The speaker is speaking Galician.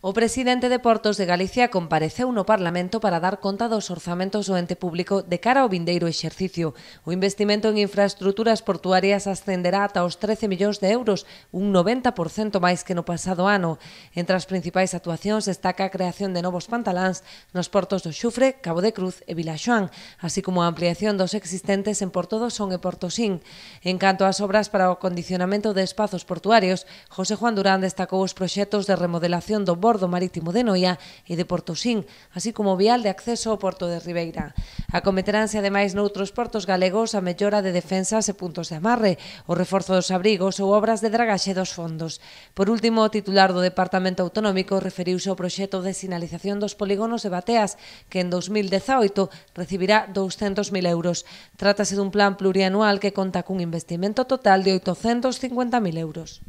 O presidente de Portos de Galicia compareceu no Parlamento para dar conta dos orzamentos do ente público de cara ao vindeiro exercicio. O investimento en infraestruturas portuarias ascenderá ata os 13 millóns de euros, un 90% máis que no pasado ano. Entre as principais actuacións destaca a creación de novos pantaláns nos portos do Xufre, Cabo de Cruz e Vilaxoán, así como a ampliación dos existentes en Porto do Son e Portosín. En canto ás obras para o acondicionamento de espazos portuarios, José Juan Durán destacou os proxectos de remodelación do bordo marítimo de Noia e de Portosín, así como o vial de acceso ao Porto de Ribeira. Acometeránse ademais noutros portos galegos a mellora de defensas e puntos de amarre, o reforzo dos abrigos ou obras de dragaxe dos fondos. Por último, o titular do Departamento Autonómico referiuse ao proxecto de sinalización dos polígonos de Bateas, que en 2018 recibirá 200.000 euros. Trátase dun plan plurianual que conta cun investimento total de 850.000 euros.